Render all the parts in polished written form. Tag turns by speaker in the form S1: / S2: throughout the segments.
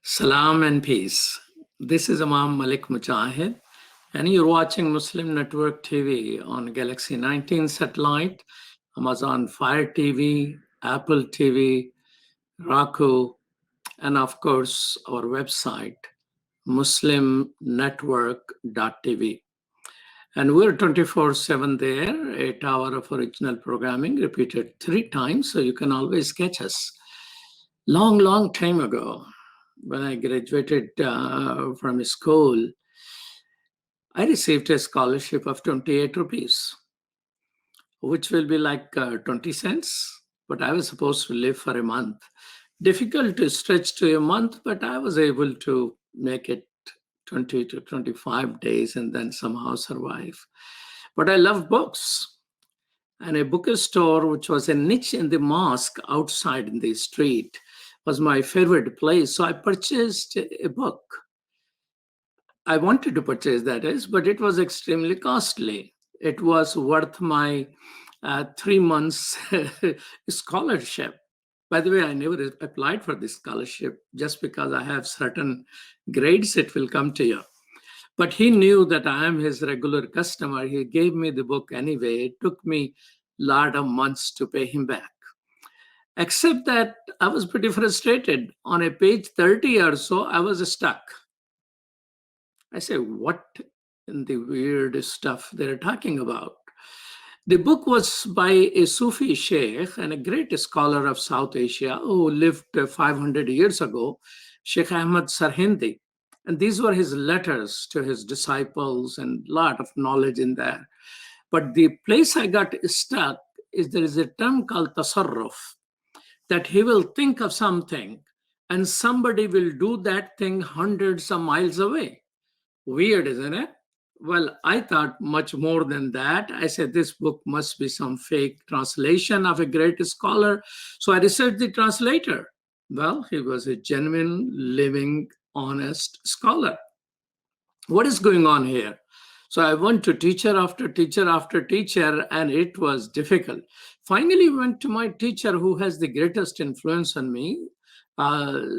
S1: Salam and peace. This is Imam Malik Mujahid, and you're watching Muslim Network TV on Galaxy 19 satellite, Amazon Fire TV, Apple TV, Roku, and of course, our website, muslimnetwork.tv. And we're 24/7 there, 8 hours of original programming repeated 3 times, so you can always catch us. Long time ago, when I graduated from school, I received a scholarship of 28 rupees, which will be like 20 cents. But I was supposed to live for a month. Difficult to stretch to a month, but I was able to make it 20 to 25 days and then somehow survive. But I love books. And a bookstore, which was a niche in the mosque outside in the street, was my favorite place. So I purchased a book. I wanted to purchase that but it was extremely costly. It was worth my 3 months scholarship. By the way, I never applied for this scholarship. Just because I have certain grades, it will come to you. But he knew that I am his regular customer. He gave me the book anyway. It took me a lot of months to pay him back. Except that I was pretty frustrated. On a page 30 or so, I was stuck. I say, what in the weird stuff they're talking about? The book was by a Sufi sheikh and a great scholar of South Asia who lived 500 years ago, Sheikh Ahmad Sarhindi. And these were his letters to his disciples and a lot of knowledge in there. But the place I got stuck is there is a term called tasarruf, that he will think of something and somebody will do that thing hundreds of miles away. Weird, isn't it? Well, I thought much more than that. I said, this book must be some fake translation of a great scholar. So I researched the translator. Well, he was a genuine, living, honest scholar. What is going on here? So I went to teacher after teacher after teacher, and it was difficult. Finally, went to my teacher who has the greatest influence on me,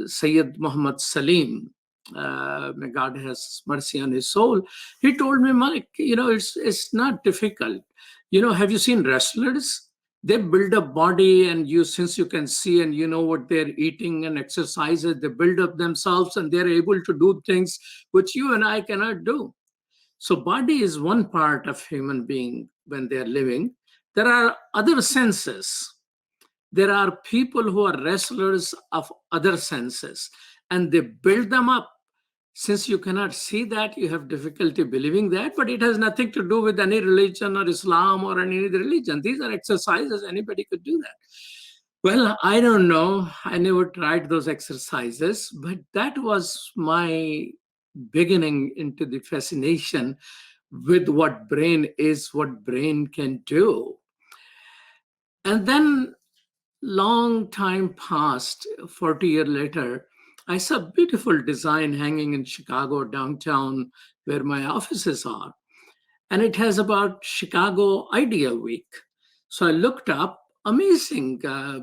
S1: Sayyid Muhammad Salim. May God has mercy on his soul. He told me, Malik, it's not difficult. Have you seen wrestlers? They build a body, and since you can see and you know what they're eating and exercises, they build up themselves and they're able to do things which you and I cannot do. So body is one part of human being when they're living. There are other senses. There are people who are wrestlers of other senses, and they build them up. Since you cannot see that, you have difficulty believing that, but it has nothing to do with any religion or Islam or any other religion. These are exercises. Anybody could do that. Well, I don't know. I never tried those exercises, but that was my beginning into the fascination with what brain is, what brain can do. And then long time passed, 40 years later, I saw a beautiful design hanging in Chicago downtown where my offices are. And it has about Chicago Idea Week. So I looked up, amazing,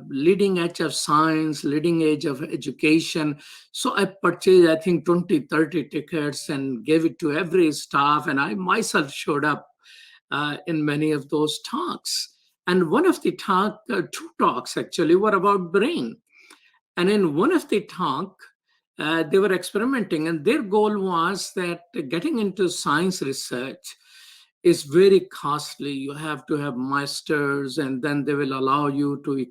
S1: leading edge of science, leading edge of education. So I purchased, I think, 20, 30 tickets and gave it to every staff. And I myself showed up in many of those talks. And one of the two talks actually were about brain. And in one of the talk, they were experimenting, and their goal was that getting into science research is very costly. You have to have masters, and then they will allow you to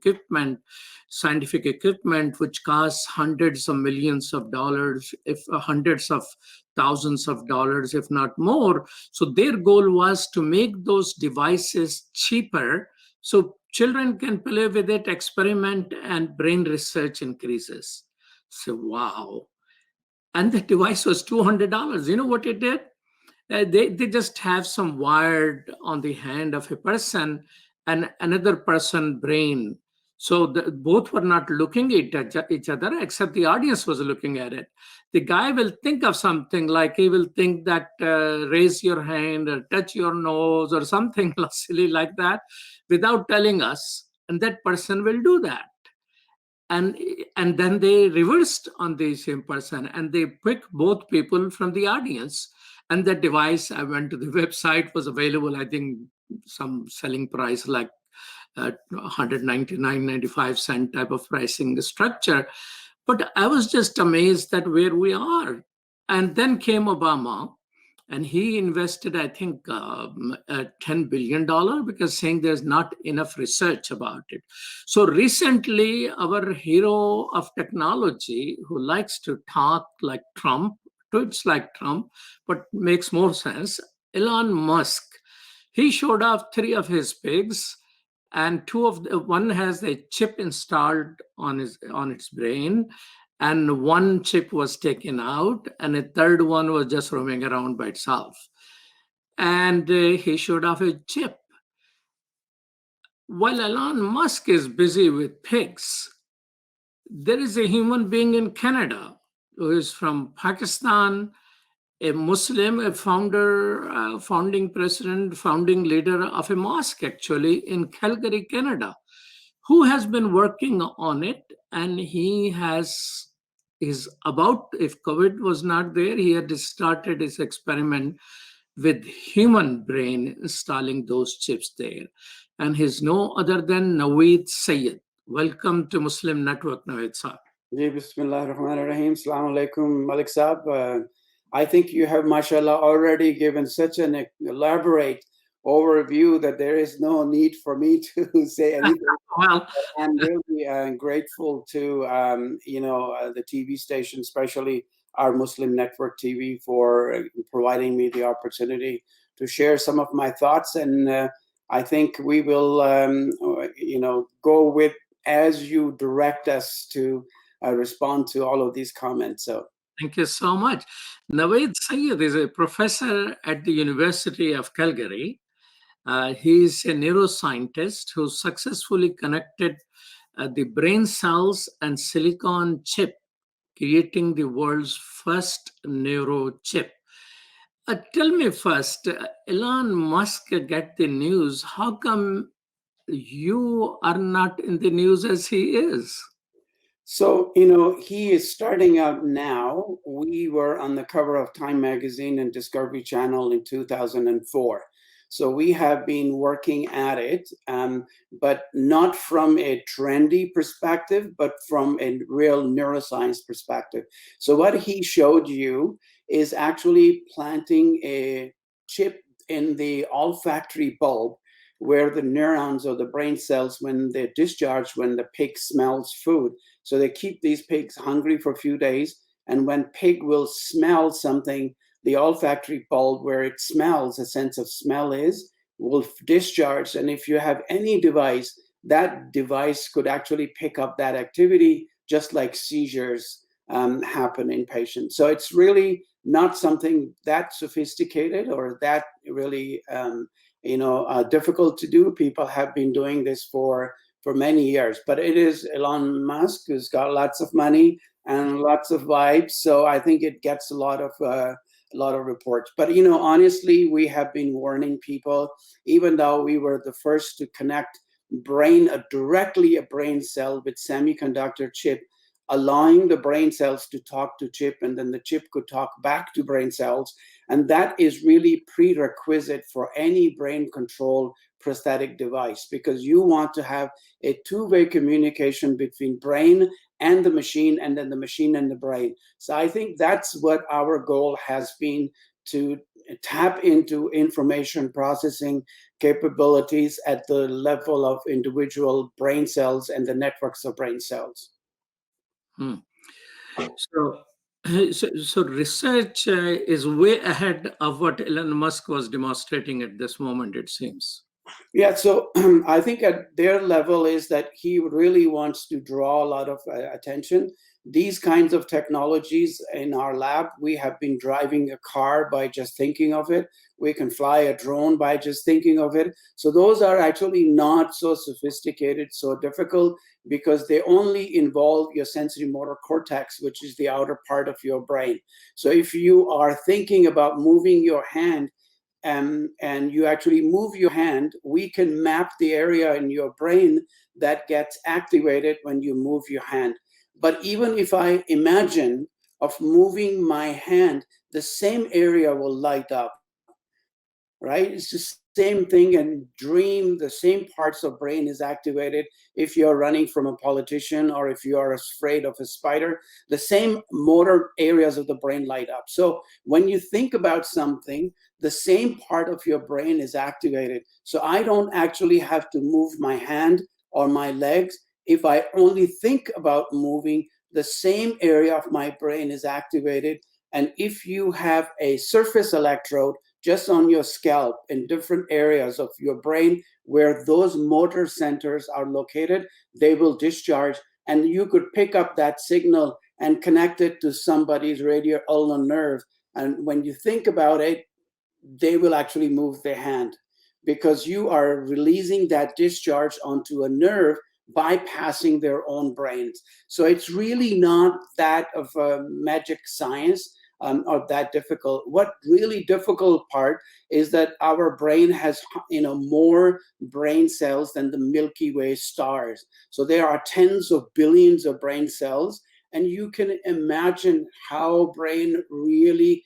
S1: scientific equipment, which costs hundreds of millions of dollars, if hundreds of thousands of dollars, if not more. So their goal was to make those devices cheaper so children can play with it, experiment, and brain research increases. So, wow. And the device was $200. You know what it did? They just have some wired on the hand of a person and another person brain. So both were not looking at each other, except the audience was looking at it. The guy will think of something, like he will think that raise your hand or touch your nose or something silly like that without telling us. And that person will do that. and then they reversed on the same person, and they picked both people from the audience. And the device, I went to the website, was available, I think some selling price like 199.95 type of pricing structure. But I was just amazed that where we are. And then came Obama, and he invested, I think, $10 billion, because saying there's not enough research about it. So recently, our hero of technology, who likes to talk like Trump, tweets like Trump, but makes more sense, Elon Musk, he showed off 3 of his pigs, and one has a chip installed on its brain, and 1 chip was taken out, and a third one was just roaming around by itself. And he showed off a chip. While Elon Musk is busy with pigs, there is a human being in Canada who is from Pakistan, a Muslim, a founding president, founding leader of a mosque, actually, in Calgary, Canada, who has been working on it. And is about, if COVID was not there, he had started his experiment with human brain, installing those chips there. And he's no other than Naweed Syed. Welcome to Muslim Network, Naweed Syed.
S2: Bismillah ar-Rahman ar-Rahim. Assalamu alaikum, Malik Saab. I think you have, mashallah, already given such an elaborate overview that there is no need for me to say anything.
S1: Well,
S2: I'm really grateful to the TV station, especially our Muslim Network TV, for providing me the opportunity to share some of my thoughts. And I think we will, go with as you direct us to respond to all of these comments. So.
S1: Thank you so much. Naweed Syed is a professor at the University of Calgary. He's a neuroscientist who successfully connected the brain cells and silicon chip, creating the world's first neurochip. Tell me first, Elon Musk get the news. How come you are not in the news as he is?
S2: So, he is starting out now. We were on the cover of Time Magazine and Discovery Channel in 2004. So we have been working at it, but not from a trendy perspective, but from a real neuroscience perspective. So what he showed you is actually planting a chip in the olfactory bulb, where the neurons or the brain cells, when they're discharged, when the pig smells food. So they keep these pigs hungry for a few days. And when pig will smell something, the olfactory bulb, where it smells, a sense of smell will discharge. And if you have any device, that device could actually pick up that activity, just like seizures happen in patients. So it's really not something that sophisticated or that really difficult to do. People have been doing this for many years, but it is Elon Musk, who's got lots of money and lots of vibes. So I think it gets a lot of reports. But honestly, we have been warning people, even though we were the first to connect directly a brain cell with semiconductor chip, allowing the brain cells to talk to chip, and then the chip could talk back to brain cells. And that is really prerequisite for any brain control prosthetic device, because you want to have a two-way communication between brain and the machine, and then the machine and the brain. So I think that's what our goal has been, to tap into information processing capabilities at the level of individual brain cells and the networks of brain cells.
S1: So research is way ahead of what Elon Musk was demonstrating at this moment, it seems.
S2: Yeah, so I think at their level is that he really wants to draw a lot of attention. These kinds of technologies in our lab, we have been driving a car by just thinking of it. We can fly a drone by just thinking of it. So those are actually not so sophisticated, so difficult, because they only involve your sensory motor cortex, which is the outer part of your brain. So if you are thinking about moving your hand, and you actually move your hand, we can map the area in your brain that gets activated when you move your hand. But even if I imagine of moving my hand, the same area will light up, right? It's the same thing. And dream, the same parts of brain is activated if you're running from a politician or if you are afraid of a spider. The same motor areas of the brain light up. So when you think about something, the same part of your brain is activated. So I don't actually have to move my hand or my legs. If I only think about moving, the same area of my brain is activated. And if you have a surface electrode just on your scalp in different areas of your brain where those motor centers are located, they will discharge, and you could pick up that signal and connect it to somebody's radial ulnar nerve. And when you think about it, they will actually move their hand because you are releasing that discharge onto a nerve, bypassing their own brains. So it's really not that of a magic science or that difficult. What really difficult part is that our brain has more brain cells than the Milky Way stars. So there are tens of billions of brain cells, and you can imagine how brain really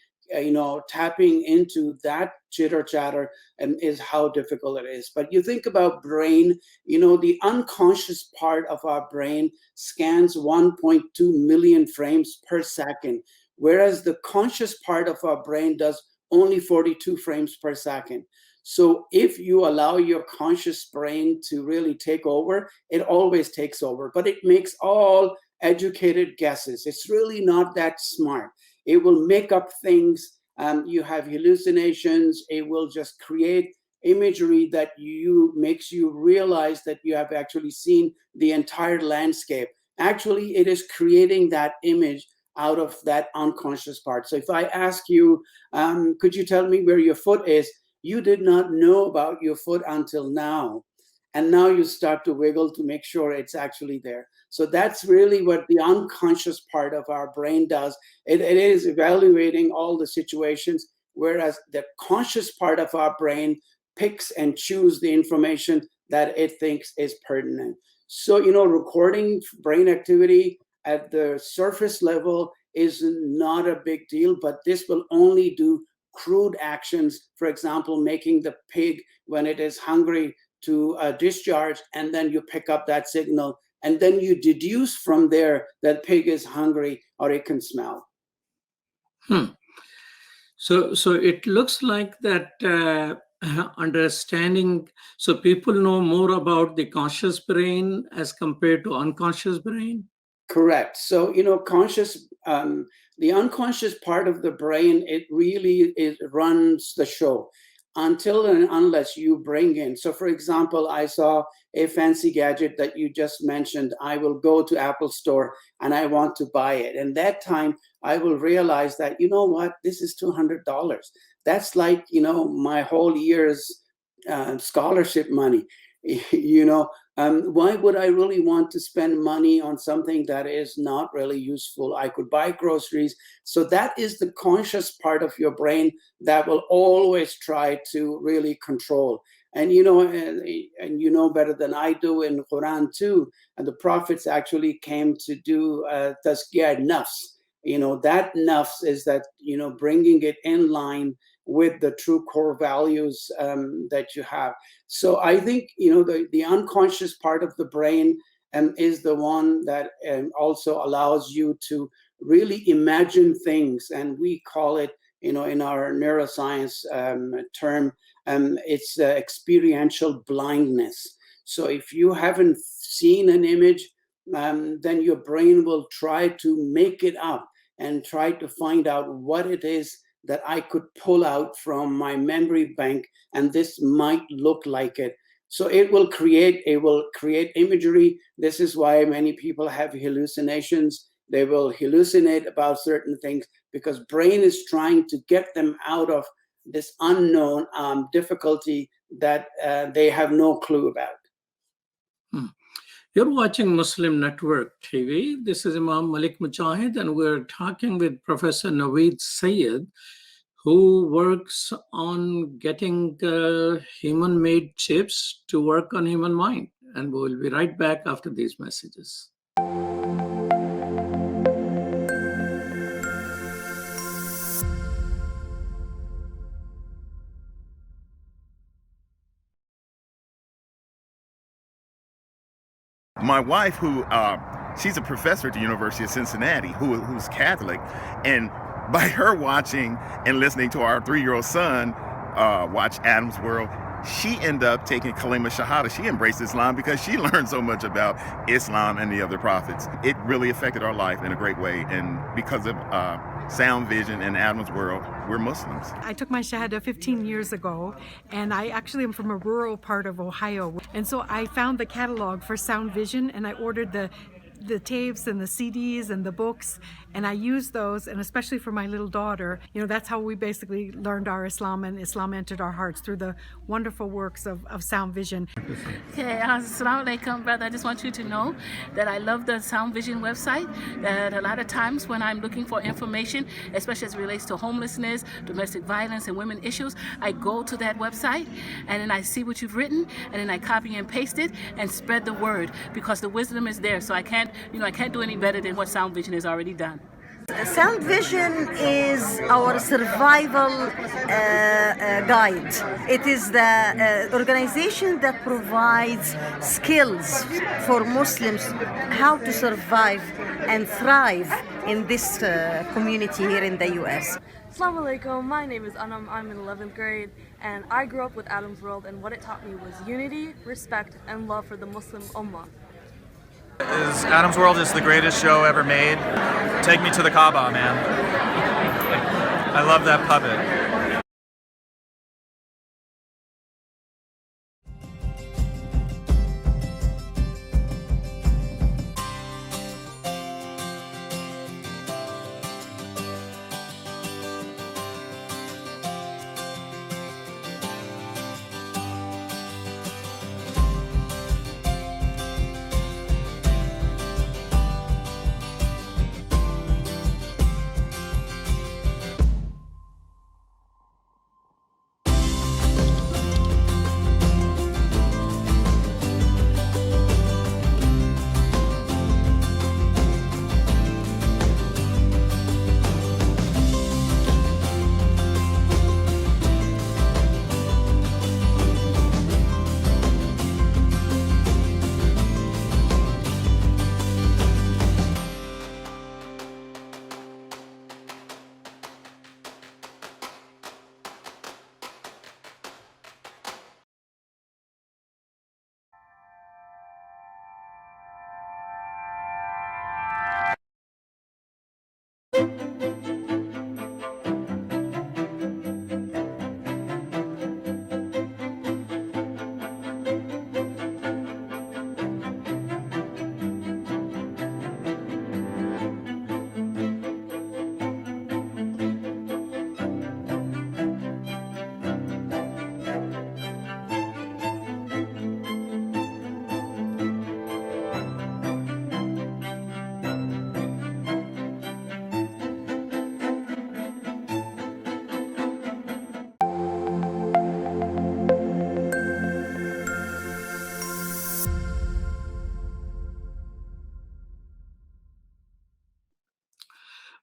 S2: tapping into that chitter chatter is how difficult it is. But you think about brain, the unconscious part of our brain scans 1.2 million frames per second, whereas the conscious part of our brain does only 42 frames per second. So if you allow your conscious brain to really take over, it always takes over, but it makes all educated guesses. It's really not that smart. It will make up things. You have hallucinations. It will just create imagery that makes you realize that you have actually seen the entire landscape. Actually, it is creating that image out of that unconscious part. So if I ask you, could you tell me where your foot is? You did not know about your foot until now. And now you start to wiggle to make sure it's actually there. So that's really what the unconscious part of our brain does. It is evaluating all the situations, whereas the conscious part of our brain picks and chooses the information that it thinks is pertinent. So, recording brain activity at the surface level is not a big deal, but this will only do crude actions. For example, making the pig, when it is hungry, to discharge, and then you pick up that signal, and then you deduce from there that pig is hungry or it can smell.
S1: So it looks like that understanding. So people know more about the conscious brain as compared to unconscious brain.
S2: Correct. So the unconscious part of the brain, it really runs the show until and unless you bring in. So for example, I saw a fancy gadget that you just mentioned. I will go to Apple Store and I want to buy it. And that time I will realize that, this is $200. That's like, my whole year's scholarship money. Why would I really want to spend money on something that is not really useful? I could buy groceries. So that is the conscious part of your brain that will always try to really control. And better than I do in Quran too. And the prophets actually came to do tazkiyah nafs. That nafs is that, bringing it in line with the true core values that you have. So I think, the unconscious part of the brain is the one that also allows you to really imagine things. And we call it, in our neuroscience term, it's experiential blindness. So if you haven't seen an image, then your brain will try to make it up and try to find out what it is that I could pull out from my memory bank, and this might look like it. So it will create imagery. This is why many people have hallucinations. They will hallucinate about certain things because brain is trying to get them out of this unknown difficulty that they have no clue about.
S1: You're watching Muslim Network TV. This is Imam Malik Mujahid, and we're talking with Professor Naweed Syed, who works on getting human-made chips to work on human mind. And we'll be right back after these messages.
S3: My wife, she's a professor at the University of Cincinnati, who's Catholic, and by her watching and listening to our 3-year-old son watch Adam's World, she ended up taking Kalima Shahada. She embraced Islam because she learned so much about Islam and the other prophets. It really affected our life in a great way, and because of Sound Vision and Adam's World, we're Muslims.
S4: I took my Shahada 15 years ago, and I actually am from a rural part of Ohio. And so I found the catalog for Sound Vision, and I ordered the tapes and the CDs and the books, and I used those, and especially for my little daughter, that's how we basically learned our Islam, and Islam entered our hearts through the wonderful works of Sound Vision.
S5: Okay, assalamu alaikum, brother. I just want you to know that I love the Sound Vision website, that a lot of times when I'm looking for information, especially as it relates to homelessness, domestic violence, and women issues, I go to that website, and then I see what you've written, and then I copy and paste it, and spread the word, because the wisdom is there, so I can't do any better than what Sound Vision has already done.
S6: Sound Vision is our survival guide. It is the organization that provides skills for Muslims how to survive and thrive in this community here in the US.
S7: Assalamu alaikum, my name is Anam, I'm in 11th grade, and I grew up with Adam's World, and what it taught me was unity, respect, and love for the Muslim Ummah.
S8: Adam's World is the greatest show ever made. Take me to the Kaaba, man. I love that puppet.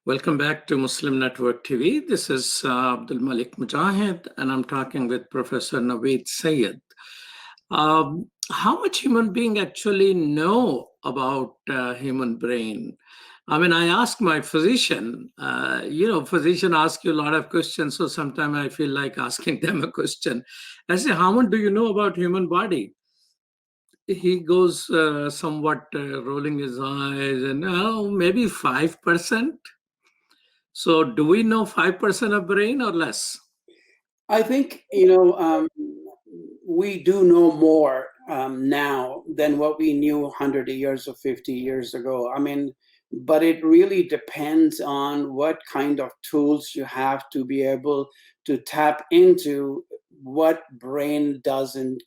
S1: Welcome back to Muslim Network TV. This is Abdul Malik Mujahid, and I'm talking with Professor Naweed Syed. How much human being actually know about human brain? I mean, I asked my physician, physician ask you a lot of questions, so sometimes I feel like asking them a question. I say, how much do you know about human body? He goes somewhat rolling his eyes and maybe 5%. So do we know 5% of brain or less?
S2: I think, we do know more now than what we knew 100 years or 50 years ago. I mean, but it really depends on what kind of tools you have to be able to tap into what brain doesn't.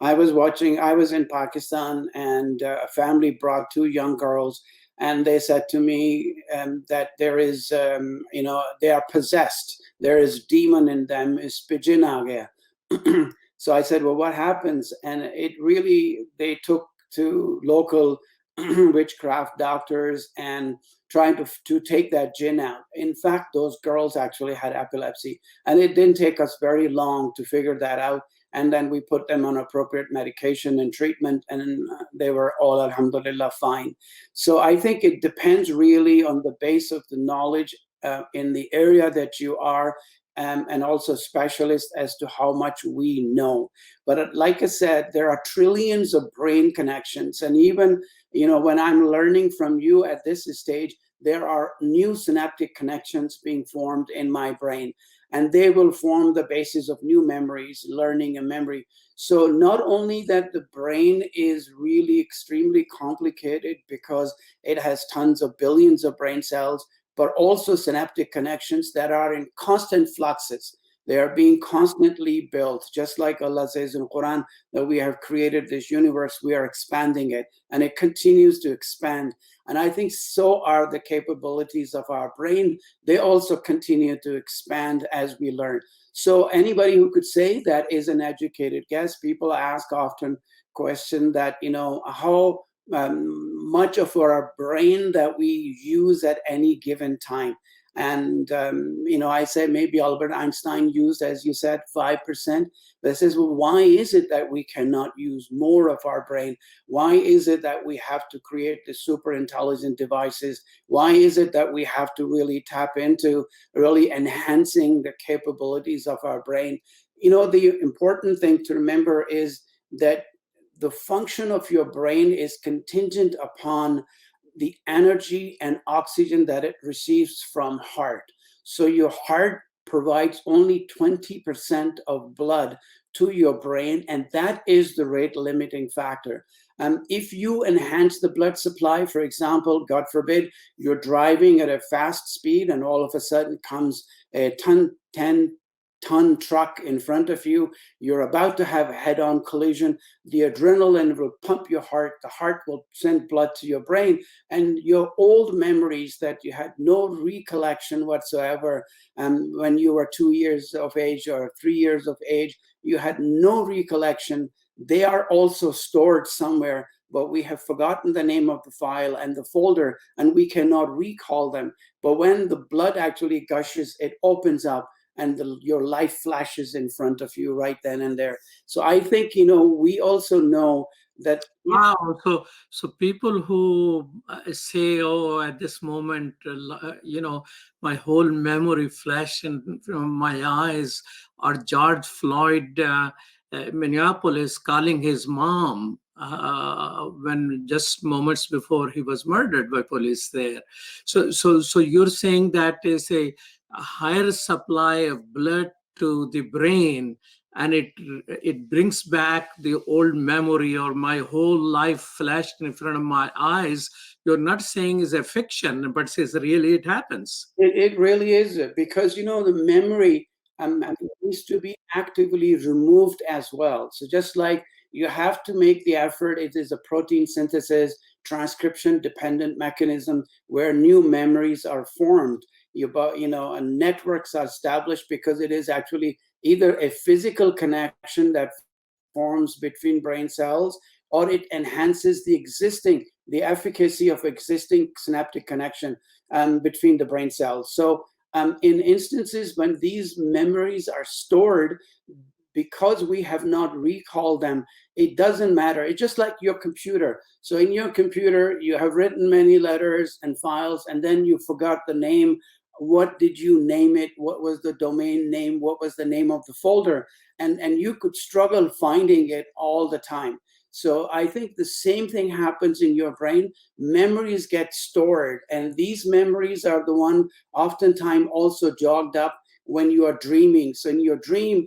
S2: I was in Pakistan, and a family brought 2 young girls. and they said to me that there is, they are possessed. There is demon in them, is pijin aa gaya. So I said, well, what happens? And they took to local witchcraft doctors and trying to take that jinn out. In fact, those girls actually had epilepsy, and it didn't take us very long to figure that out. And then we put them on appropriate medication and treatment, and they were all, alhamdulillah, fine. So I think it depends really on the base of the knowledge in the area that you are, and also specialists as to how much we know. But like I said, there are trillions of brain connections. And even, when I'm learning from you at this stage, there are new synaptic connections being formed in my brain. And they will form the basis of new memories, learning and memory. So not only that the brain is really extremely complicated because it has tons of billions of brain cells, but also synaptic connections that are in constant fluxes. They are being constantly built, just like Allah says in Quran that we have created this universe, we are expanding it, and it continues to expand. And I think so are the capabilities of our brain. They also continue to expand as we learn. So anybody who could say that is an educated guess. People ask often question that, how much of our brain that we use at any given time. And, I say maybe Albert Einstein used, as you said, 5%. But it says, well, why is it that we cannot use more of our brain? Why is it that we have to create the super intelligent devices? Why is it that we have to really tap into really enhancing the capabilities of our brain? The important thing to remember is that the function of your brain is contingent upon the energy and oxygen that it receives from heart. So your heart provides only 20% of blood to your brain, and that is the rate limiting factor. If you enhance the blood supply, for example, God forbid, you're driving at a fast speed and all of a sudden comes a 10-ton truck in front of you, you're about to have a head-on collision, the adrenaline will pump your heart, the heart will send blood to your brain, and your old memories that you had no recollection whatsoever when you were 2 years of age or 3 years of age, you had no recollection. They are also stored somewhere, but we have forgotten the name of the file and the folder, and we cannot recall them. But when the blood actually gushes, it opens up, and your life flashes in front of you right then and there. So I think, we also know that.
S1: Wow. So people who say, oh, at this moment, my whole memory flashed in my eyes, or George Floyd, Minneapolis, calling his mom when just moments before he was murdered by police there. So you're saying that is a higher supply of blood to the brain, and it brings back the old memory, or my whole life flashed in front of my eyes. You're not saying is a fiction, but says really it happens.
S2: It really is, because the memory needs to be actively removed as well. So just like you have to make the effort, it is a protein synthesis, transcription dependent mechanism where new memories are formed. And networks are established because it is actually either a physical connection that forms between brain cells, or it enhances the efficacy of existing synaptic connection between the brain cells. So in instances when these memories are stored, because we have not recalled them, it doesn't matter. It's just like your computer. So in your computer, you have written many letters and files, and then you forgot the name. What did you name it? What was the domain name? What was the name of the folder? And you could struggle finding it all the time. So I think the same thing happens in your brain. Memories get stored, and these memories are the one oftentimes also jogged up when you are dreaming. So in your dream,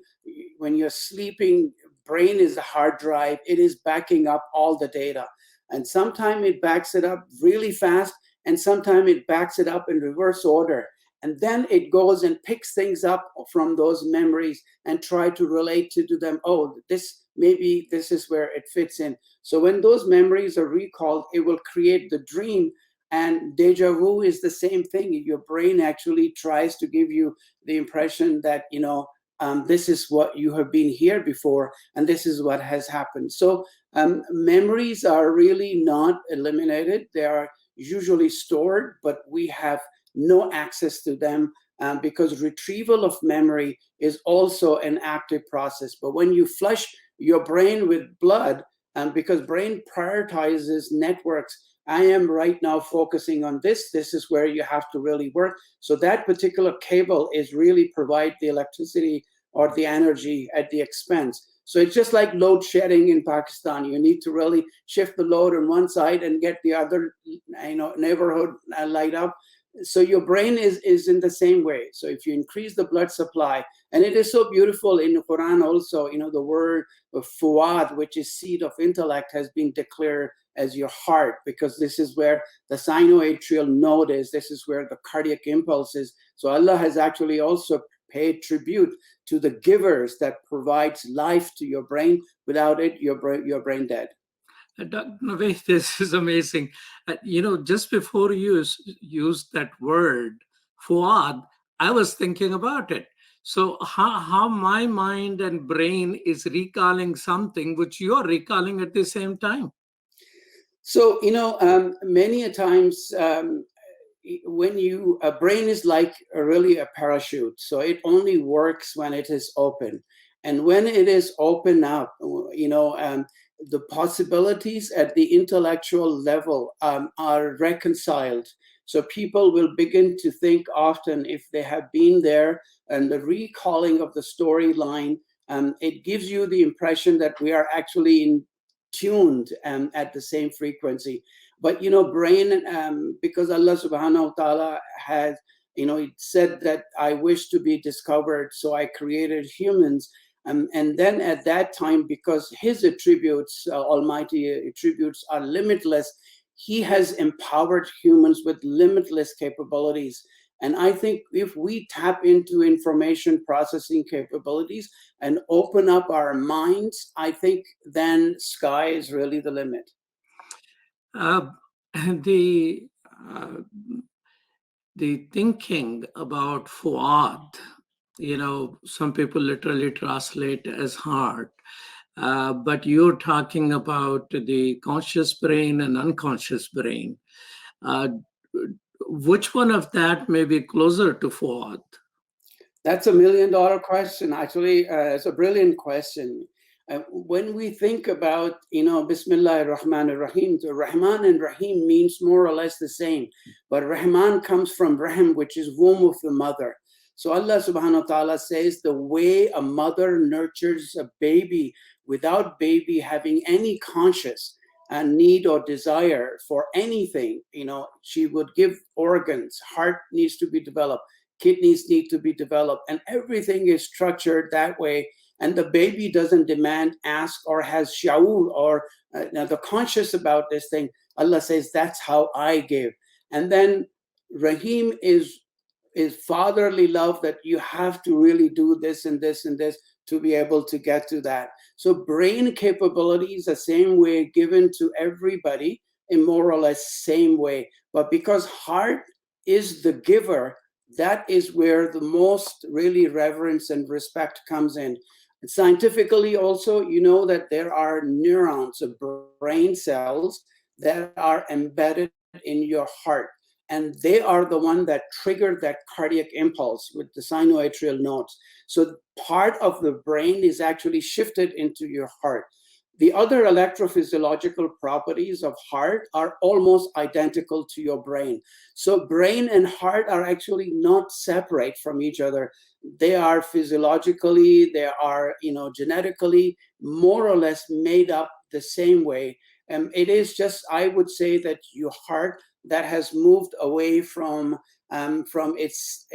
S2: when you're sleeping, brain is a hard drive. It is backing up all the data. And sometimes it backs it up really fast, and sometimes it backs it up in reverse order. And then it goes and picks things up from those memories and try to relate to them. Oh, maybe this is where it fits in. So when those memories are recalled, it will create the dream. And deja vu is the same thing. Your brain actually tries to give you the impression that, this is what you have been here before, and this is what has happened. So memories are really not eliminated. They are usually stored, but we have no access to them because retrieval of memory is also an active process. But when you flush your brain with blood, because brain prioritizes networks, I am right now focusing on this. This is where you have to really work. So that particular cable is really provide the electricity or the energy at the expense. So it's just like load shedding in Pakistan. You need to really shift the load on one side and get the other, neighborhood light up. So your brain is in the same way. So if you increase the blood supply, and it is so beautiful in the Quran also, the word fuad, which is seed of intellect, has been declared as your heart, because this is where the sinoatrial node is. This is where the cardiac impulse is. So Allah has actually also paid tribute to the givers that provides life to your brain. Without it, your brain dead.
S1: Dr. Naweed, this is amazing. Just before you used that word, fuad, I was thinking about it. So how my mind and brain is recalling something which you are recalling at the same time.
S2: So, many a times when a brain is like really a parachute. So it only works when it is open. And when it is open up, the possibilities at the intellectual level are reconciled. So people will begin to think often, if they have been there, and the recalling of the storyline, it gives you the impression that we are actually tuned at the same frequency. But brain, because Allah subhanahu wa ta'ala has, it said that I wish to be discovered, so I created humans. And then at that time, because his attributes, almighty attributes, are limitless, he has empowered humans with limitless capabilities. And I think if we tap into information processing capabilities and open up our minds, I think then sky is really the limit.
S1: The thinking about fuad, some people literally translate as heart, but you're talking about the conscious brain and unconscious brain. Which one of that may be closer to fuad?
S2: That's $1 million question. Actually, it's a brilliant question. When we think about, Bismillah ar-Rahman ar-Rahim, so Rahman and Rahim means more or less the same, but Rahman comes from Rahm, which is womb of the mother. So Allah subhanahu wa ta'ala says the way a mother nurtures a baby without baby having any conscious need or desire for anything, she would give organs, heart needs to be developed, kidneys need to be developed, and everything is structured that way. And the baby doesn't demand, ask, or has shaur, or the conscious about this thing. Allah says, that's how I give. And then Rahim is fatherly love, that you have to really do this and this and this to be able to get to that. So brain capabilities the same way given to everybody in more or less same way. But because heart is the giver, that is where the most really reverence and respect comes in. And scientifically also, that there are neurons of brain cells that are embedded in your heart. And they are the one that trigger that cardiac impulse with the sinoatrial nodes. So part of the brain is actually shifted into your heart. The other electrophysiological properties of heart are almost identical to your brain. So brain and heart are actually not separate from each other. They are physiologically, they are, genetically more or less made up the same way. And it is just, I would say, that your heart that has moved away from its,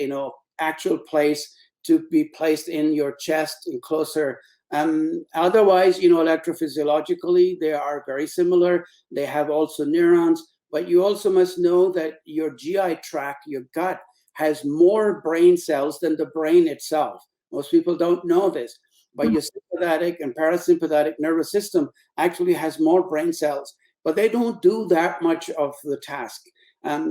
S2: actual place to be placed in your chest and closer. Otherwise, electrophysiologically, they are very similar. They have also neurons, but you also must know that your GI tract, your gut, has more brain cells than the brain itself. Most people don't know this, but your sympathetic and parasympathetic nervous system actually has more brain cells, but they don't do that much of the task.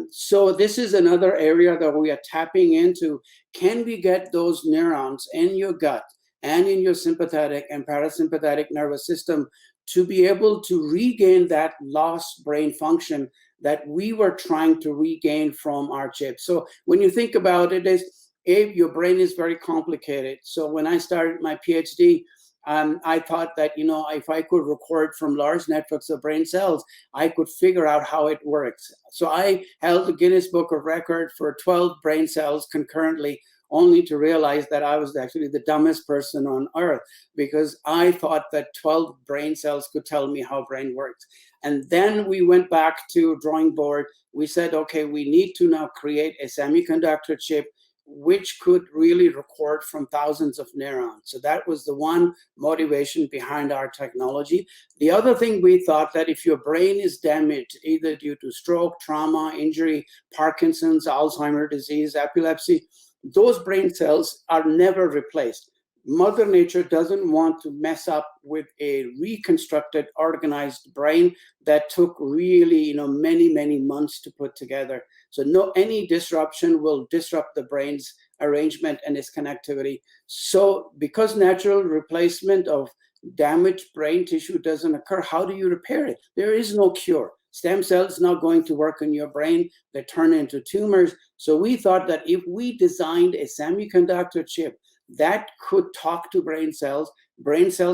S2: So this is another area that we are tapping into. Can we get those neurons in your gut and in your sympathetic and parasympathetic nervous system to be able to regain that lost brain function that we were trying to regain from our chip? So when you think about it, your brain is very complicated. So when I started my PhD, I thought that, if I could record from large networks of brain cells, I could figure out how it works. So I held the Guinness Book of Record for 12 brain cells concurrently, only to realize that I was actually the dumbest person on earth, because I thought that 12 brain cells could tell me how brain works. And then we went back to drawing board. We said, okay, we need to now create a semiconductor chip which could really record from thousands of neurons. So that was the one motivation behind our technology. The other thing, we thought that if your brain is damaged, either due to stroke, trauma, injury, Parkinson's, Alzheimer's disease, epilepsy, those brain cells are never replaced. Mother Nature doesn't want to mess up with a reconstructed, organized brain that took really, many, many months to put together. So any disruption will disrupt the brain's arrangement and its connectivity. So because natural replacement of damaged brain tissue doesn't occur, how do you repair it? There is no cure. Stem cells not going to work in your brain. They turn into tumors. So we thought that if we designed a semiconductor chip that could talk to brain cells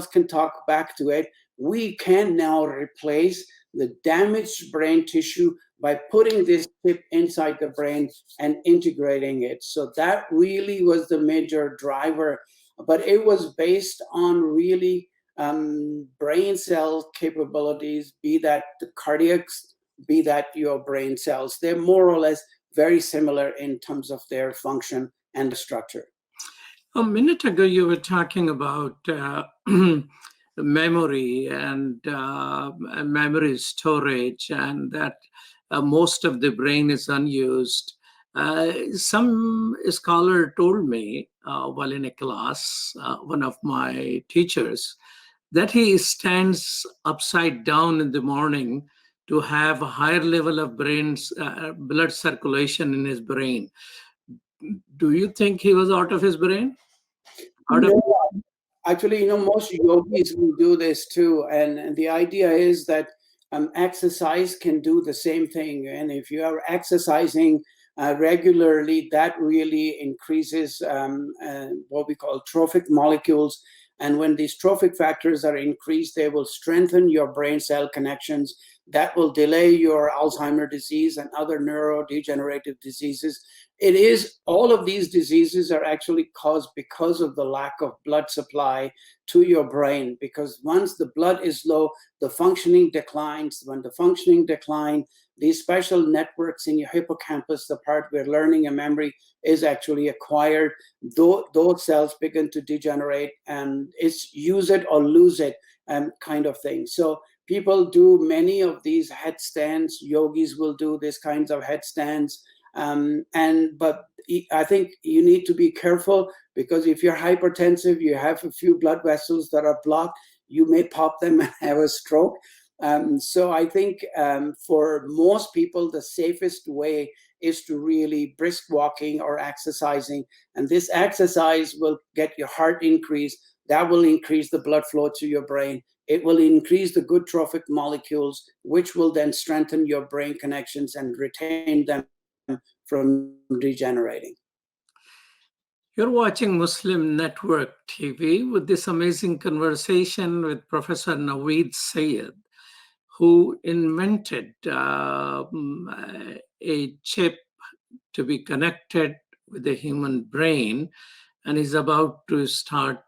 S2: can talk back to it, we can now replace the damaged brain tissue by putting this chip inside the brain and integrating it. So that really was the major driver, but it was based on really brain cell capabilities, be that the cardiacs, be that your brain cells. They're more or less very similar in terms of their function and the structure.
S1: A minute ago, you were talking about memory and memory storage, and that most of the brain is unused. Some scholar told me while in a class, one of my teachers, that he stands upside down in the morning to have a higher level of blood circulation in his brain. Do you think he was out of his brain?
S2: Actually, most yogis will do this too. And the idea is that exercise can do the same thing. And if you are exercising regularly, that really increases what we call trophic molecules. And when these trophic factors are increased, they will strengthen your brain cell connections. That will delay your Alzheimer's disease and other neurodegenerative diseases. All of these diseases are actually caused because of the lack of blood supply to your brain, because once the blood is low, the functioning declines. When the functioning declines, these special networks in your hippocampus, the part where learning and memory is actually acquired, those cells begin to degenerate, and it's use it or lose it kind of thing. So people do many of these headstands. Yogis will do these kinds of headstands. But I think you need to be careful, because if you're hypertensive, you have a few blood vessels that are blocked, you may pop them and have a stroke. So I think for most people, the safest way is to really brisk walking or exercising. And this exercise will get your heart increased. That will increase the blood flow to your brain. It will increase the good trophic molecules, which will then strengthen your brain connections and retain them from degenerating.
S1: You're watching Muslim Network TV with this amazing conversation with Professor Naweed Syed, who invented a chip to be connected with the human brain, and is about to start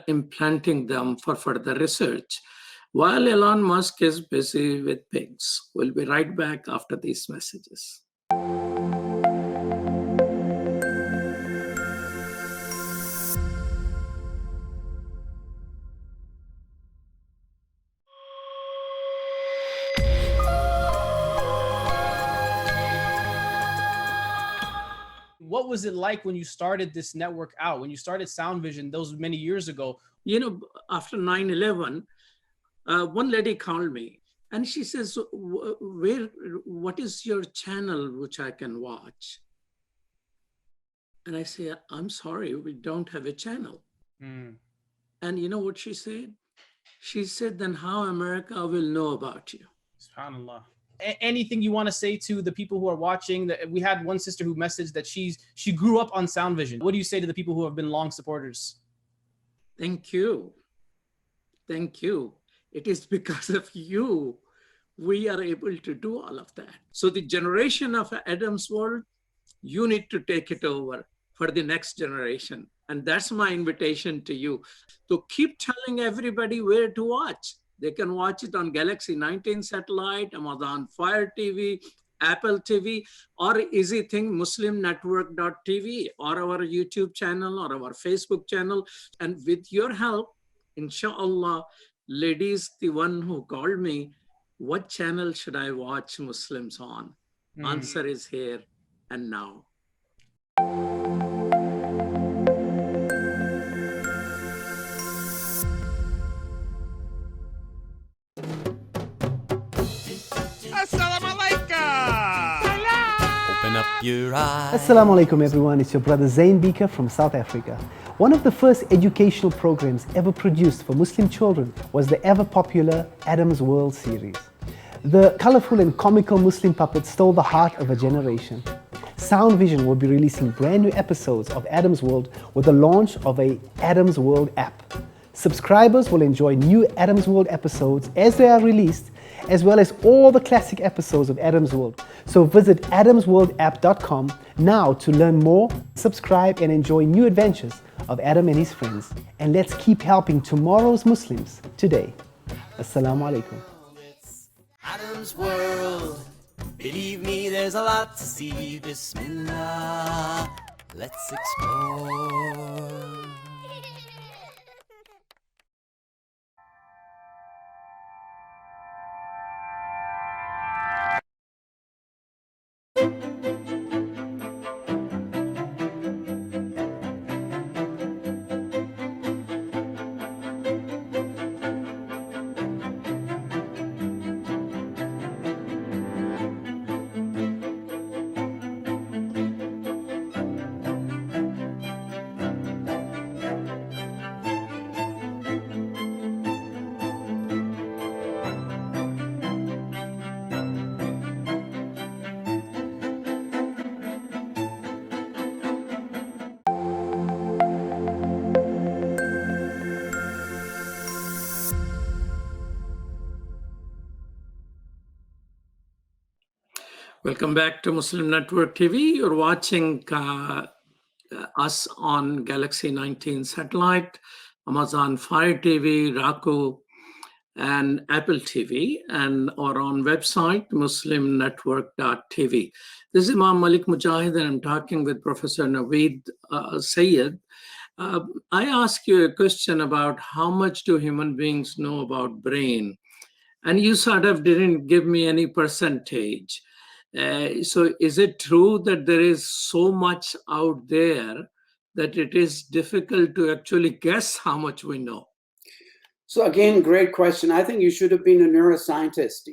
S1: implanting them for further research, while Elon Musk is busy with pigs. We'll be right back after these messages.
S9: What was it like when you started this network out, when you started Sound Vision those many years ago?
S1: After 9/11, one lady called me And she says, what is your channel which I can watch? And I say, I'm sorry, we don't have a channel. And you know what she said? She said, then how America will know about you?
S9: SubhanAllah. Anything you want to say to the people who are watching? We had one sister who messaged that she grew up on Sound Vision. What do you say to the people who have been long supporters?
S1: Thank you. Thank you. It is because of you we are able to do all of that. So the generation of Adam's World, you need to take it over for the next generation. And that's my invitation to you. So keep telling everybody where to watch. They can watch it on Galaxy 19 satellite, Amazon Fire TV, Apple TV, or easy thing, muslimnetwork.tv, or our YouTube channel, or our Facebook channel. And with your help, inshallah, ladies, the one who called me, what channel should I watch Muslims on? Answer is here and now.
S3: Assalamu alaikum.
S10: Open up your eyes.
S11: Assalamu alaikum everyone, it's your brother Zain Bika from South Africa. One of the first educational programs ever produced for Muslim children was the ever popular Adam's World series. The colorful and comical Muslim puppets stole the heart of a generation. Sound Vision will be releasing brand new episodes of Adam's World with the launch of a Adam's World app. Subscribers will enjoy new Adam's World episodes as they are released, as well as all the classic episodes of Adam's World. So visit adamsworldapp.com now to learn more, subscribe and enjoy new adventures of Adam and his friends. And let's keep helping tomorrow's Muslims today. Assalamu alaikum.
S10: It's Adam's World. Believe me, there's a lot to see. Bismillah. Let's explore.
S1: Welcome back to Muslim Network TV. You're watching us on Galaxy 19 satellite, Amazon Fire TV, Roku, and Apple TV, and or on website muslimnetwork.tv. This is Imam Malik Mujahid, and I'm talking with Professor Naweed Syed. I asked you a question about how much do human beings know about brain, and you sort of didn't give me any percentage. So is it true that there is so much out there that it is difficult to actually guess how much we know?
S2: So again, great question. I think you should have been a neuroscientist.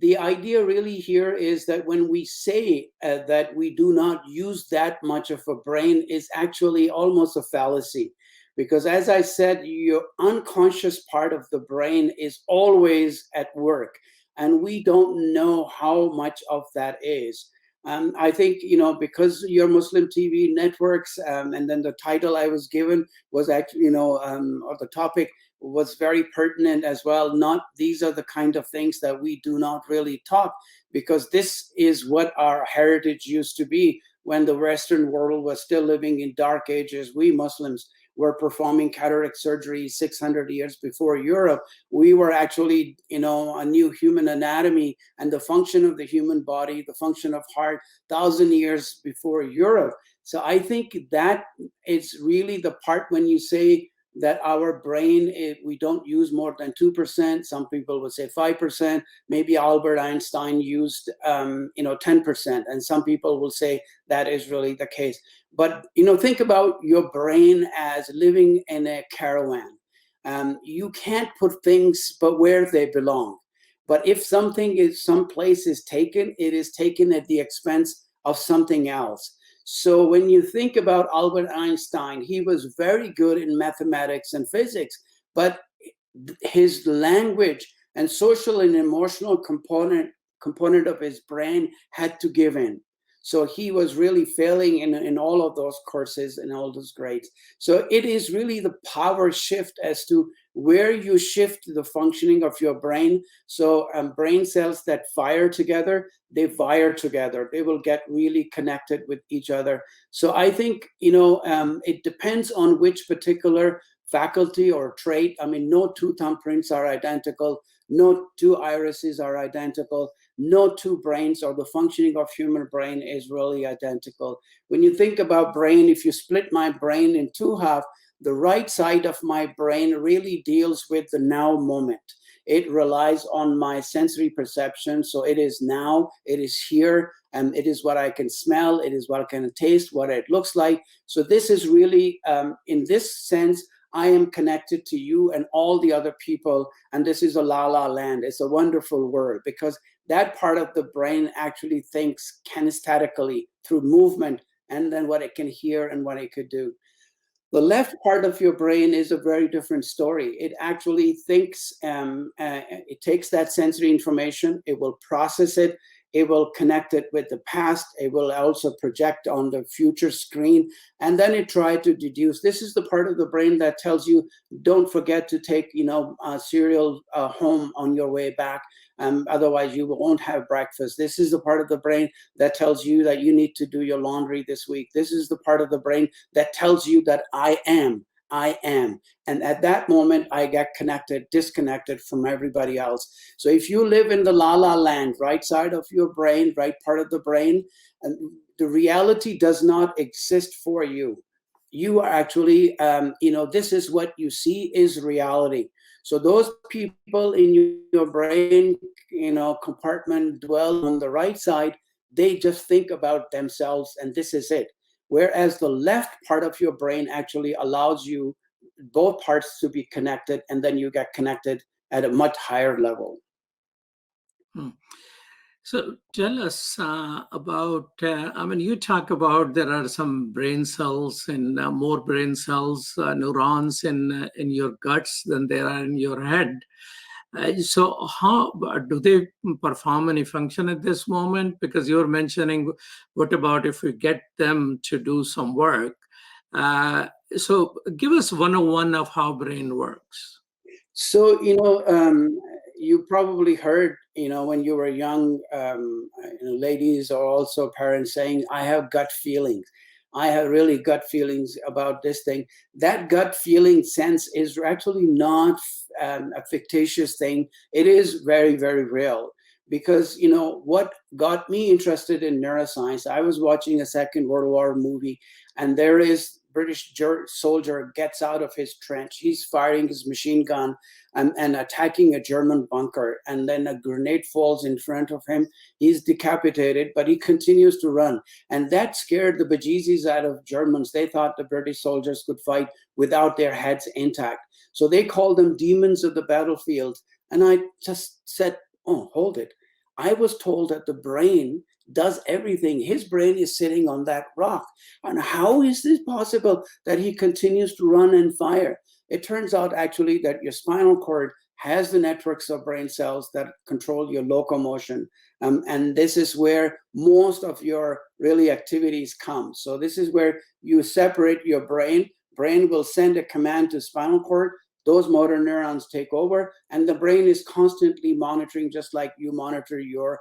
S2: The idea really here is that when we say that we do not use that much of a brain is actually almost a fallacy. Because as I said, your unconscious part of the brain is always at work. And we don't know how much of that is. I think, because your Muslim TV networks, and then the title I was given was actually, or the topic was very pertinent as well. These are the kind of things that we do not really talk, because this is what our heritage used to be when the Western world was still living in dark ages. We Muslims were performing cataract surgery 600 years before Europe. We were actually, a new human anatomy and the function of the human body, the function of heart, 1,000 years before Europe. So I think that it's really the part when you say that our brain, we don't use more than 2%. Some people would say 5%. Maybe Albert Einstein used, 10%. And some people will say that is really the case. But, think about your brain as living in a caravan. You can't put things but where they belong. But if some place is taken, it is taken at the expense of something else. So when you think about Albert Einstein, he was very good in mathematics and physics, but his language and social and emotional component of his brain had to give in. So he was really failing in all of those courses and all those grades. So it is really the power shift as to where you shift the functioning of your brain. So brain cells that fire together, they wire together. They will get really connected with each other. So I think, it depends on which particular faculty or trait. I mean, no two thumbprints are identical. No two irises are identical. No two brains or the functioning of human brain is really identical. When you think about brain, if you split my brain in two halves, the right side of my brain really deals with the now moment. It relies on my sensory perception. So it is now, it is here, and it is what I can smell, it is what I can taste, what it looks like. So this is really, in this sense, I am connected to you and all the other people, and this is a la-la land. It's a wonderful word because that part of the brain actually thinks kinesthetically through movement and then what it can hear and what it could do. The left part of your brain is a very different story. It actually thinks, it takes that sensory information, it will process it, it will connect it with the past, it will also project on the future screen, and then it tries to deduce. This is the part of the brain that tells you, don't forget to take, cereal home on your way back, otherwise you won't have breakfast. This is the part of the brain that tells you that you need to do your laundry this week. This is the part of the brain that tells you that I am. And at that moment, I get disconnected from everybody else. So if you live in the la-la land, right side of your brain, right part of the brain, and the reality does not exist for you. You are actually, this is what you see is reality. So those people in your brain, compartment dwell on the right side, they just think about themselves and this is it. Whereas the left part of your brain actually allows you both parts to be connected, and then you get connected at a much higher level.
S1: So tell us about, you talk about there are some brain cells and more brain cells, neurons in your guts than there are in your head. So how do they perform any function at this moment? Because you're mentioning, what about if we get them to do some work? So give us 101 of how brain works.
S2: So, you probably heard, when you were young, ladies or also parents saying, I have gut feelings. I have really gut feelings about this thing. That gut feeling sense is actually not a fictitious thing. It is very, very real. Because, what got me interested in neuroscience, I was watching a Second World War movie, and there is British soldier gets out of his trench. He's firing his machine gun and attacking a German bunker. And then a grenade falls in front of him. He's decapitated, but he continues to run. And that scared the bejesus out of Germans. They thought the British soldiers could fight without their heads intact. So they called them demons of the battlefield. And I just said, oh, hold it. I was told that the brain does everything. His brain is sitting on that rock. And how is this possible that he continues to run and fire? It turns out actually that your spinal cord has the networks of brain cells that control your locomotion. And this is where most of your really activities come. So this is where you separate your brain. Brain will send a command to spinal cord. Those motor neurons take over, and the brain is constantly monitoring, just like you monitor your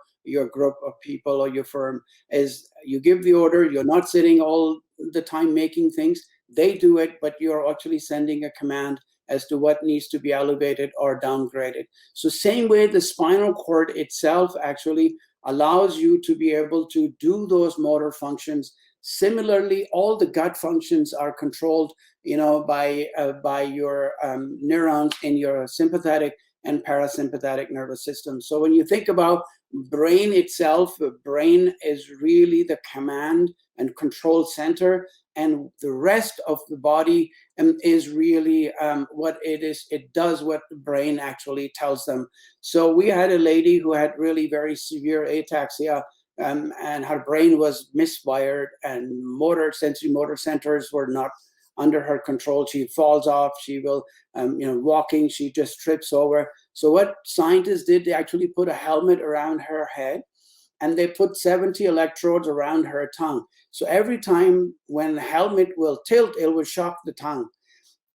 S2: group of people or your firm. As you give the order, you're not sitting all the time making things. They do it, but you're actually sending a command as to what needs to be elevated or downgraded. So same way, the spinal cord itself actually allows you to be able to do those motor functions. Similarly, all the gut functions are controlled, by your neurons in your sympathetic and parasympathetic nervous system. So when you think about brain itself, the brain is really the command and control center, and the rest of the body is really what it is. It does what the brain actually tells them. So we had a lady who had really very severe ataxia, and her brain was miswired, and sensory motor centers were not under her control. She falls off, she will, walking, she just trips over. So what scientists did, they actually put a helmet around her head, and they put 70 electrodes around her tongue. So every time when the helmet will tilt, it will shock the tongue.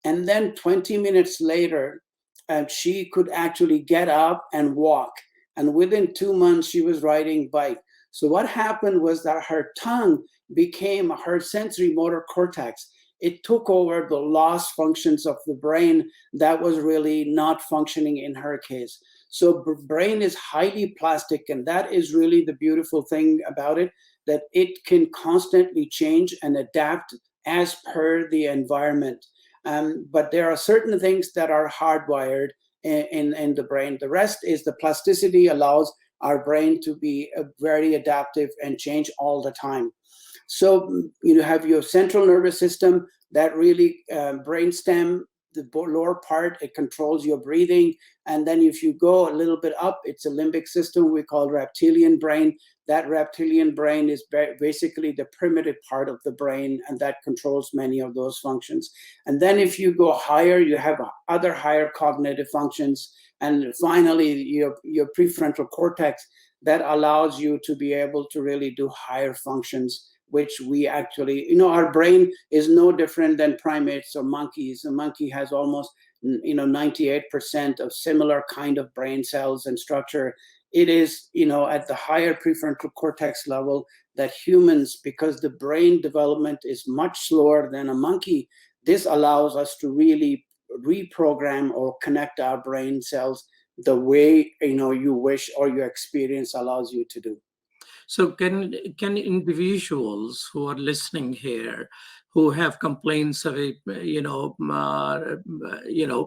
S2: And then 20 minutes later, she could actually get up and walk. And within 2 months, she was riding bike. So what happened was that her tongue became her sensory motor cortex. It took over the lost functions of the brain that was really not functioning in her case. So brain is highly plastic, and that is really the beautiful thing about it, that it can constantly change and adapt as per the environment. But there are certain things that are hardwired in the brain. The rest is the plasticity allows our brain to be very adaptive and change all the time. So you have your central nervous system that really brainstem, the lower part, it controls your breathing. And then if you go a little bit up, it's a limbic system we call reptilian brain. That reptilian brain is basically the primitive part of the brain, and that controls many of those functions. And then if you go higher, you have other higher cognitive functions. And finally, your prefrontal cortex that allows you to be able to really do higher functions, which we actually, our brain is no different than primates or monkeys. A monkey has almost, 98% of similar kind of brain cells and structure. It is, at the higher prefrontal cortex level that humans, because the brain development is much slower than a monkey, this allows us to really reprogram or connect our brain cells the way, you wish or your experience allows you to do.
S1: So can individuals who are listening here, who have complaints of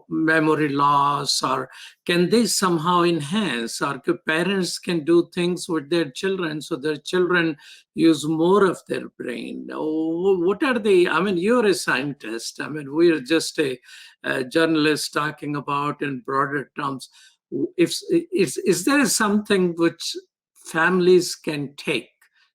S1: memory loss, or can they somehow enhance, or parents can do things with their children so their children use more of their brain? What are they? I mean, you're a scientist. I mean, we're just a journalist talking about in broader terms. Is there something which families can take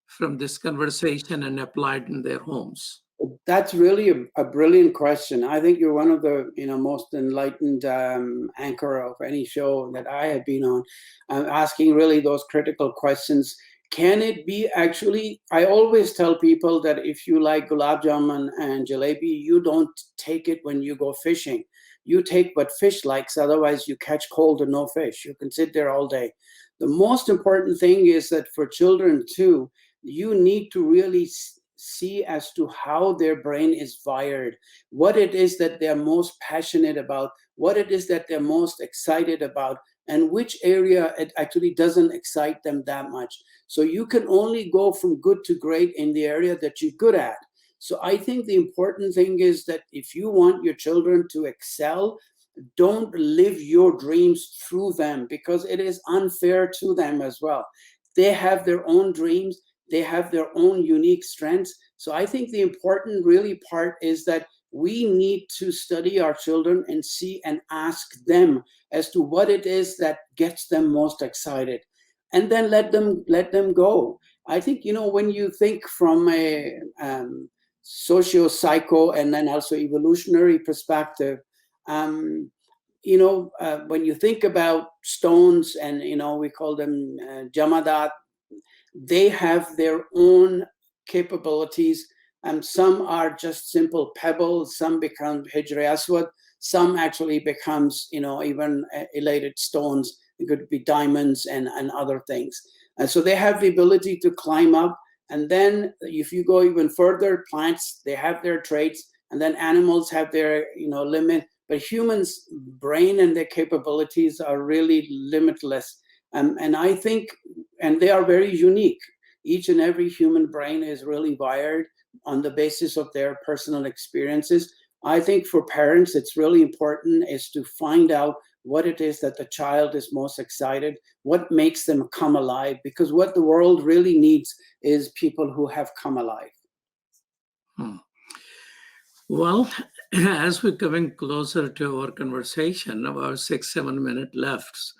S1: from this conversation and apply it in their homes?
S2: That's really a brilliant question. I think you're one of the most enlightened anchor of any show that I have been on, asking really those critical questions. Can it be actually? I always tell people that if you like gulab jamun and jalebi, you don't take it when you go fishing. You take what fish likes, otherwise you catch cold and no fish. You can sit there all day. The most important thing is that for children too, you need to really see as to how their brain is wired, what it is that they're most passionate about, what it is that they're most excited about, and which area it actually doesn't excite them that much. So you can only go from good to great in the area that you're good at. So I think the important thing is that if you want your children to excel, don't live your dreams through them, because it is unfair to them as well. They have their own dreams. They have their own unique strengths. So I think the important really part is that we need to study our children and see and ask them as to what it is that gets them most excited, and then let them go. I think, when you think from a socio-psycho and then also evolutionary perspective, when you think about stones, and we call them jamadat, they have their own capabilities, and some are just simple pebbles, some become hijri aswad, some actually becomes even elated stones. It could be diamonds and other things. And so they have the ability to climb up. And then if you go even further, plants, they have their traits, and then animals have their limit. But humans' brain and their capabilities are really limitless. And I think, and they are very unique. Each and every human brain is really wired on the basis of their personal experiences. I think for parents, it's really important is to find out what it is that the child is most excited, what makes them come alive, because what the world really needs is people who have come alive.
S1: Well, as we're coming closer to our conversation, about 6-7 minutes left,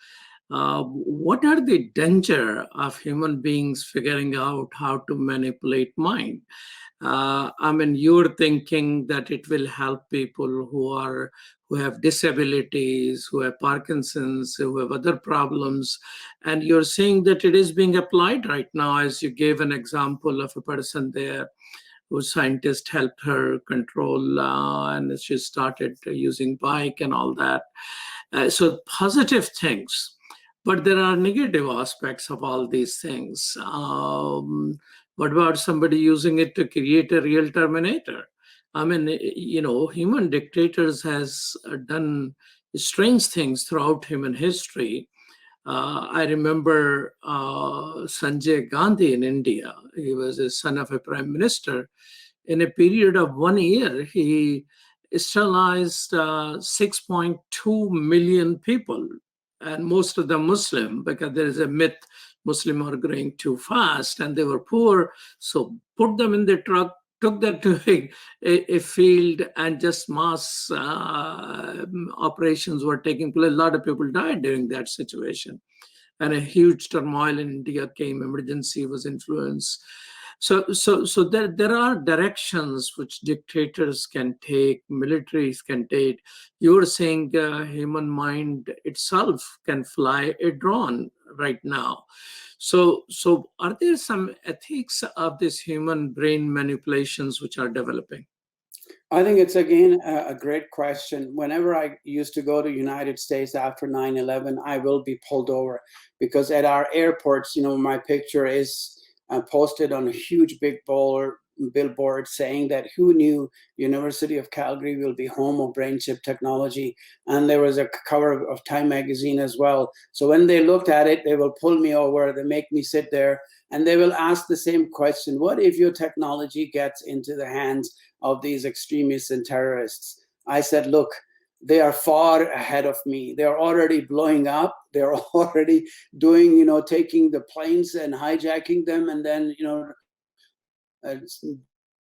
S1: what are the danger of human beings figuring out how to manipulate mind? I mean, you're thinking that it will help people who have disabilities, who have Parkinson's, who have other problems, and you're saying that it is being applied right now, as you gave an example of a person there whose scientist helped her control, and she started using bike and all that. So positive things, but there are negative aspects of all these things. What about somebody using it to create a real Terminator? I mean, human dictators has done strange things throughout human history. I remember Sanjay Gandhi in India. He was a son of a prime minister. In a period of 1 year, he sterilized 6.2 million people, and most of them Muslim, because there is a myth Muslim are growing too fast and they were poor. So put them in the truck, took them to a field, and just mass operations were taking place. A lot of people died during that situation. And a huge turmoil in India came, emergency was influenced. So there are directions which dictators can take, militaries can take. You're saying human mind itself can fly a drone right now. So are there some ethics of this human brain manipulations which are developing?
S2: I think it's, again, a great question. Whenever I used to go to United States after 9/11, I will be pulled over, because at our airports, my picture is posted on a huge big billboard saying that who knew University of Calgary will be home of brain chip technology. And there was a cover of Time magazine as well. So when they looked at it, they will pull me over, they make me sit there, and they will ask the same question: what if your technology gets into the hands of these extremists and terrorists? I said, look, they are far ahead of me. They're already blowing up. They're already doing, taking the planes and hijacking them, and then,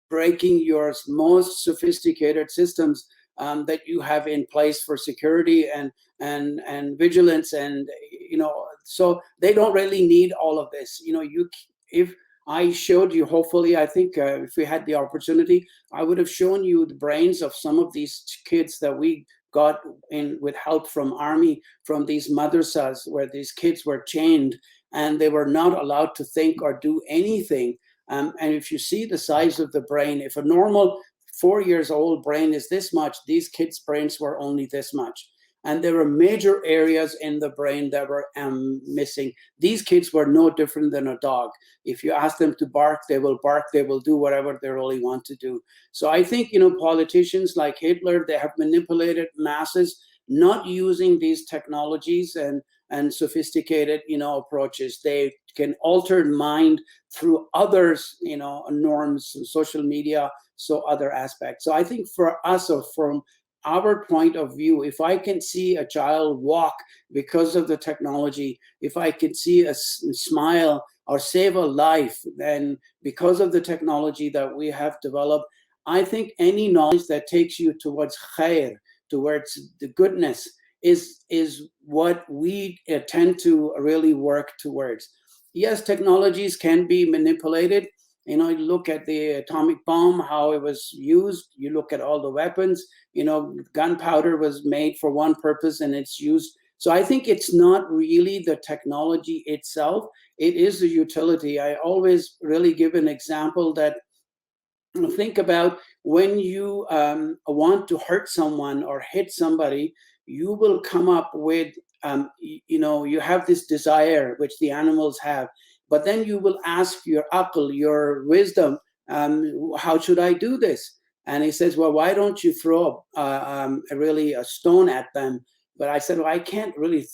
S2: breaking your most sophisticated systems that you have in place for security and vigilance. And, so they don't really need all of this. If I showed you, hopefully, I think if we had the opportunity, I would have shown you the brains of some of these kids that we got in with help from army, from these madrasas, where these kids were chained and they were not allowed to think or do anything. And if you see the size of the brain, if a normal 4-year-old brain is this much, these kids' brains were only this much. And there were major areas in the brain that were missing. These kids were no different than a dog. If you ask them to bark, they will do whatever they really want to do. So I think, politicians like Hitler, they have manipulated masses, not using these technologies and sophisticated, approaches. They can alter mind through others, norms, social media, so other aspects. So I think for us, or from our point of view, if I can see a child walk because of the technology, if I can see a smile or save a life, then because of the technology that we have developed, I think any knowledge that takes you towards khair, towards the goodness, is what we tend to really work towards. Yes, technologies can be manipulated. You look at the atomic bomb, how it was used. You look at all the weapons. Gunpowder was made for one purpose and it's used. So I think it's not really the technology itself. It is the utility. I always really give an example that, think about when you want to hurt someone or hit somebody, you will come up with, you have this desire, which the animals have. But then you will ask your aql, your wisdom, how should I do this? And he says, well, why don't you throw really a stone at them? But I said, well, I can't really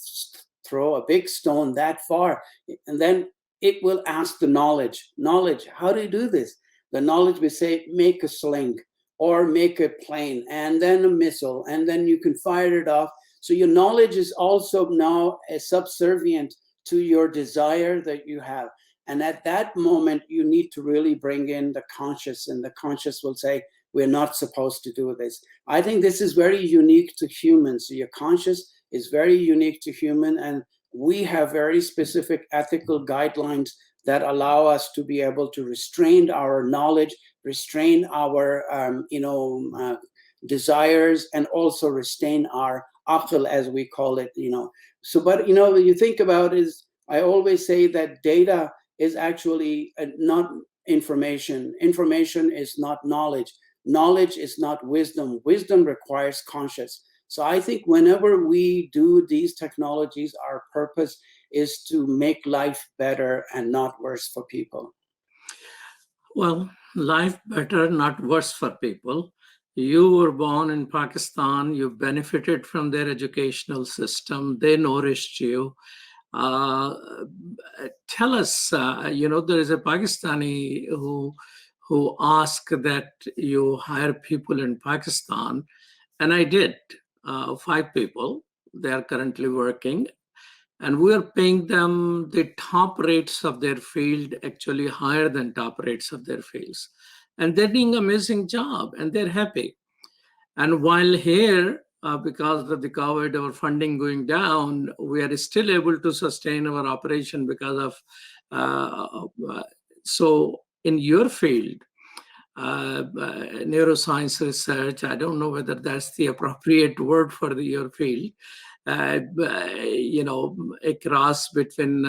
S2: throw a big stone that far. And then it will ask the knowledge, how do you do this? The knowledge will say, make a sling or make a plane and then a missile, and then you can fire it off. So your knowledge is also now subservient to your desire that you have. And at that moment, you need to really bring in the conscious, and the conscious will say, we're not supposed to do this. I think this is very unique to humans. So your conscious is very unique to human, and we have very specific ethical guidelines that allow us to be able to restrain our knowledge, restrain our desires, and also restrain our aql, as we call it. So, but when you think about is, I always say that data is actually not information. Information is not knowledge. Knowledge is not wisdom. Wisdom requires conscious. So I think whenever we do these technologies, our purpose is to make life better and not worse for people.
S1: Well, life better, not worse for people. You were born in Pakistan. You benefited from their educational system. They nourished you. Tell us, there is a Pakistani who asked that you hire people in Pakistan, and I did. 5 people. They are currently working, and we are paying them the top rates of their field, actually higher than top rates of their fields. And they're doing an amazing job, and they're happy. And while here, because of the COVID, our funding going down, we are still able to sustain our operation because of, so in your field, neuroscience research, I don't know whether that's the appropriate word for your field, a cross between,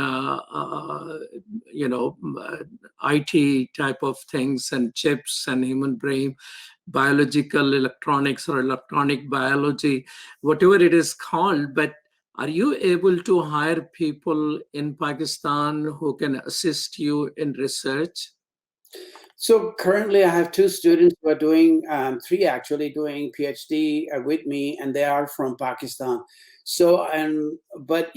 S1: IT type of things and chips and human brain, biological electronics or electronic biology, whatever it is called. But are you able to hire people in Pakistan who can assist you in research?
S2: So currently I have 2 students who are doing, 3 actually doing PhD with me, and they are from Pakistan. So, but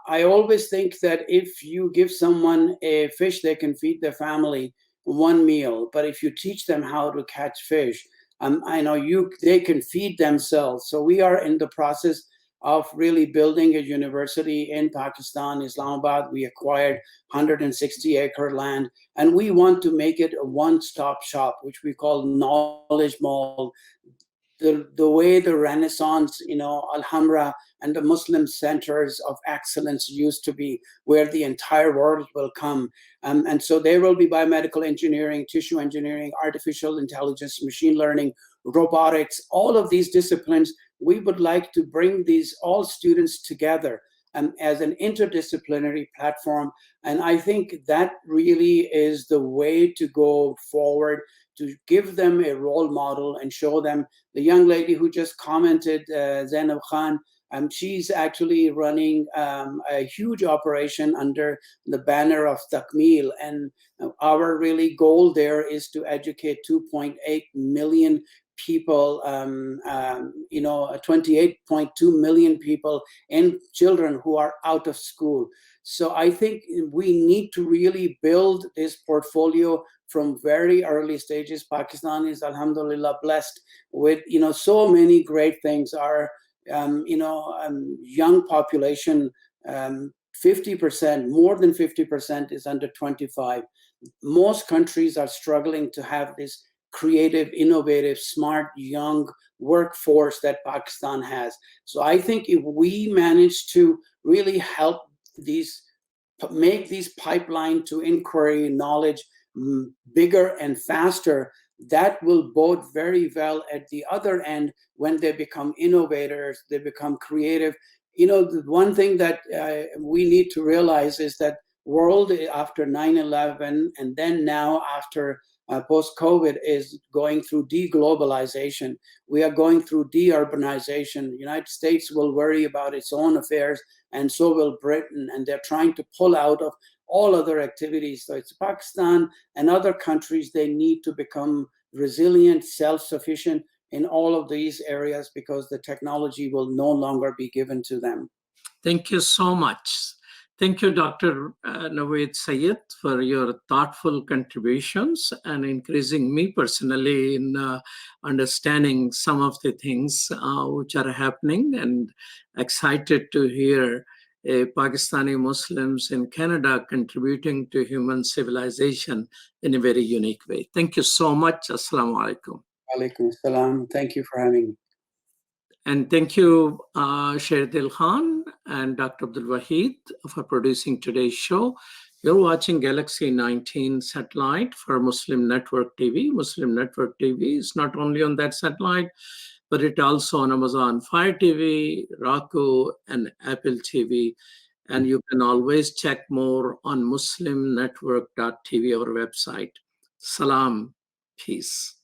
S2: I always think that if you give someone a fish, they can feed their family 1 meal. But if you teach them how to catch fish, they can feed themselves. So we are in the process of really building a university in Pakistan, Islamabad. We acquired 160-acre land, and we want to make it a one-stop shop, which we call Knowledge Mall. The way the Renaissance, Alhambra and the Muslim centers of excellence used to be, where the entire world will come. And so there will be biomedical engineering, tissue engineering, artificial intelligence, machine learning, robotics, all of these disciplines. We would like to bring these all students together as an interdisciplinary platform. And I think that really is the way to go forward, to give them a role model and show them. The young lady who just commented, Zainab Khan, she's actually running a huge operation under the banner of Takmil. And our really goal there is to educate 2.8 million people, 28.2 million people and children who are out of school. So I think we need to really build this portfolio from very early stages. Pakistan is, alhamdulillah, blessed with, so many great things. Our, young population, 50%, more than 50% is under 25. Most countries are struggling to have this creative, innovative, smart, young workforce that Pakistan has. So I think if we manage to really help make these pipeline to inquiry knowledge bigger and faster, that will bode very well at the other end when they become innovators, they become creative. The one thing that we need to realize is that world after 9/11 and then now after post-COVID is going through deglobalization. We are going through deurbanization. The United States will worry about its own affairs, and so will Britain, and they're trying to pull out of all other activities. So it's Pakistan and other countries, they need to become resilient, self-sufficient in all of these areas because the technology will no longer be given to them.
S1: Thank you so much. Thank you, Dr. Naweed Syed, for your thoughtful contributions and increasing me personally in understanding some of the things which are happening, and excited to hear Pakistani Muslims in Canada contributing to human civilization in a very unique way. Thank you so much. Assalamu alaikum.
S2: Alaikum salam. Thank you for having me.
S1: And thank you, Shahidil Khan and Dr. Abdul Wahid, for producing today's show. You're watching Galaxy 19 satellite for Muslim Network TV. Muslim Network TV is not only on that satellite, but it also on Amazon Fire TV, Roku, and Apple TV. And you can always check more on muslimnetwork.tv, our website. Salam, peace.